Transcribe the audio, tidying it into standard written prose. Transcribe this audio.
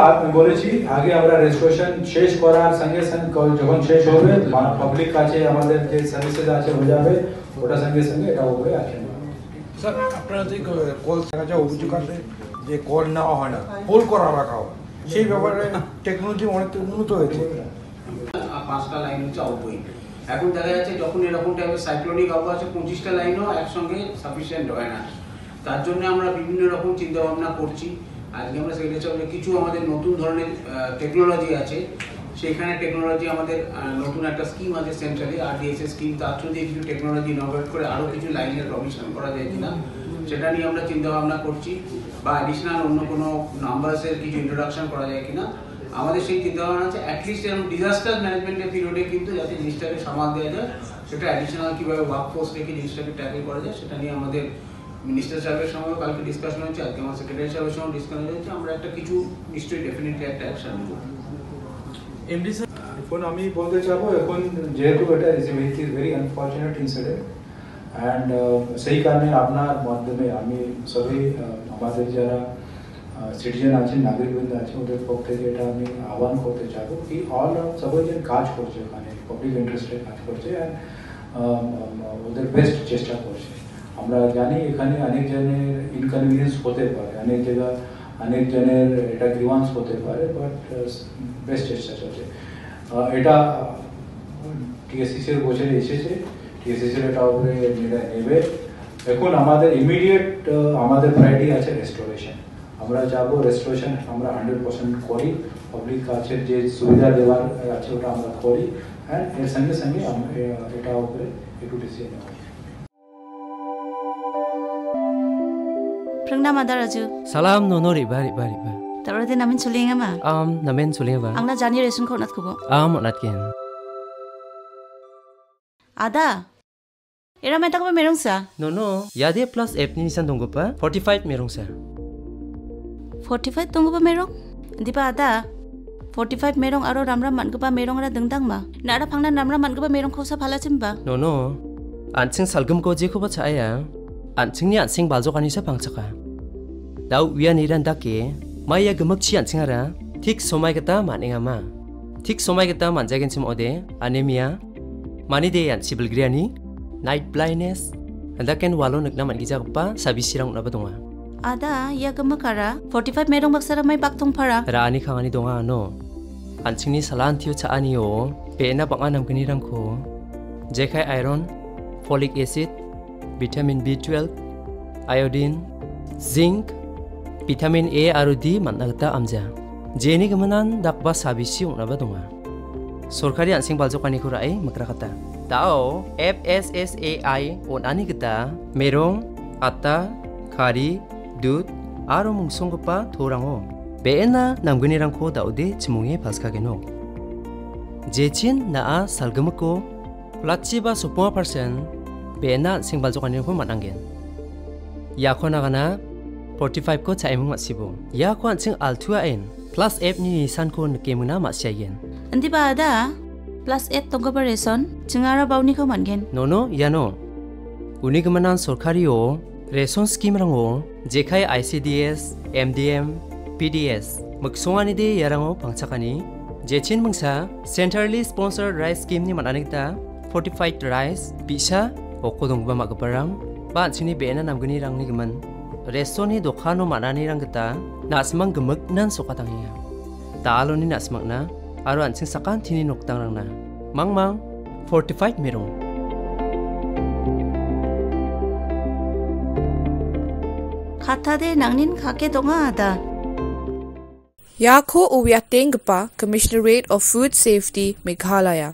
আমি বলেছি আগে আমরা রেজিস্ট্রেশন শেষ করার সঙ্গে সঙ্গে যখন শেষ হবে পাবলিক কাছে আমাদের যে সার্ভিসেস আছে হয়ে যাবে ওটার সঙ্গে সঙ্গে এটা উপরে আসে স্যার আপনারা যে কল দেখা যায় অভিযোগ আছে যে কল নেওয়া হয় না হোল্ড করা রাখা হয় সেই ব্যাপারে টেকনোলজি অনেক উন্নত হয়েছে 5টা লাইন হচ্ছে আউটগোয়িং এখন দেখা যাচ্ছে যখন এরকম টাইপের সাইক্লোনিক আবহাওয়া আছে 25টা লাইনও একসঙ্গে সাফিসিয়েন্ট হয় না তার জন্য আমরা বিভিন্ন রকম চিন্তা ভাবনা করছি আজকে আমরা সেটা কিছু আমাদের নতুন ধরনের টেকনোলজি আছে সেখানে টেকনোলজি আমাদের নতুন একটা স্কিম আছে সেন্ট্রালি আরডিএসএস স্কিম তার থ্রু দিয়ে কিছু টেকনোলজি ইনোভেট করে আরও কিছু লাইনের প্রভিশন করা যায় কিনা সেটা নিয়ে আমরা চিন্তা ভাবনা করছি বা অ্যাডিশনাল অন্য কোনো নাম্বারসের কিছু ইন্ট্রোডাকশন করা যায় কিনা আমাদের সেই চিন্তা ভাবনা আছে অ্যাটলিস্ট এরকম ডিজাস্টার ম্যানেজমেন্টের পিরিয়ডে কিন্তু যাতে জিনিসটাকে সামাল দেওয়া যায় সেটা অ্যাডিশনাল কীভাবে ওয়ার্ক ফোর্স রেখে জিনিসটাকে ট্যাকেল করা যায় সেটা নিয়ে আমাদের মিনিস্টার সাহেবের সঙ্গে কালকে ডিসকাশন হচ্ছে আজকে আমার সেক্রেটারি সাহেবের সঙ্গে ডিসকাশন হচ্ছে আমরা একটা কিছু নিশ্চয়ই ডেফিনেটলি একটা অ্যাকশন নেব এমডি স্যার এখন আমি বলতে চাবো এখন যেহেতু এটা is very unfortunate incident and সেই কারণে আপনার মাধ্যমে আমি সবই আমাদের যারা সিটিজেন আছেন নাগরিকবৃন্দ আছে ওদের পক্ষ থেকে এটা আমি আহ্বান করতে চাবো কি সবাই যে কাজ করছে ওখানে পাবলিক ইন্টারেস্টে কাজ করছে অ্যান্ড ওদের বেস্ট চেষ্টা করছে আমরা জানি এখানে অনেক জনের ইনকনভিনিয়েন্স হতে পারে অনেক জায়গা অনেক জনের এটা গ্রিভান্স হতে পারে বাট বেস্ট চেষ্টা চলছে এটা টিএসসিসির বছরে এসেছে টিএসসিসির এটা উপরে নেবে এখন আমাদের ইমিডিয়েট আমাদের প্রায়োরিটি আছে রেস্টোরেশন আমরা যাবো রেস্টোরেশন আমরা 100% করি পাবলিক কাছে যে সুবিধা দেওয়ার আছে ওটা আমরা করি অ্যান্ড এর সঙ্গে সঙ্গে এটা উপরে একটু ডিসিশন নেওয়া Prangnam Ada Raju. Salam nono riba. Tarode namin sulinga ma. Namen sulinga ba. Angna jani resun ko nat kubo. Monat ken. Ada. Era meta ko merong sa. No. Yade plus app ni nisan tunggu pa 45 merong sa. 45 tunggu pa merong. Di pa ada. 45 merong aro ramram man ko pa merong ara dengdang ma. Nara phangna ramram man ko pa merong ko sa phala chimba. No. Anching salgum ko je ko ba chaya. Anchingni anching baljokani sa pangchaka. Dau wian iran dake maya gemak chi anchingara thik somai kata maninga ma. Thik somai kata manjagen chim ode anemia mani de anchibel griani night blindness andaken walo nakna man gija pa sabisirang na badonga. Ada ya gemakara 45 merong baksara mai bakthong phara. Rani khangani donga no. Anchingni salan thiu cha anio pena banga namgani rangko jekai iron folic acid vitamin B12 iodine zinc vitamin A aru D managta amja jeni gamanan dakba sabisi unaba donga sorkari ansing baljokani kurai makrakata tao FSSAI onani gita merong ata khari dud aro mungsongpa thorango beena namgani rangko daude chimunge paskageno jechin naa salgamako plachiba 10% beena singbaljokani ko manangen yakona gana 45 ko chaimung masibo yakon sing altua en plus f ni san ko nkemuna masyagen Andi ba ada plus 8 tongga reson chingara bauni ko mangen. No yano uni gamanan sorkari o reson scheme rango jekai ICDS MDM PDS muksongani de yarango pangchakani jechin mungsa centrally sponsored rice scheme ni mananigta fortified rice bisa okodongba magaparang ba chini bena namgani rangni gaman restoni dokano manani ranggata nasmang gemek nan sokatangiya taloni nasmakna aro anching sakan thini noktang rangna mangmang 45 merong Kata de nangnin khake donga ada. Yakho Uwyatengpa Commissionerate of Food Safety Meghalaya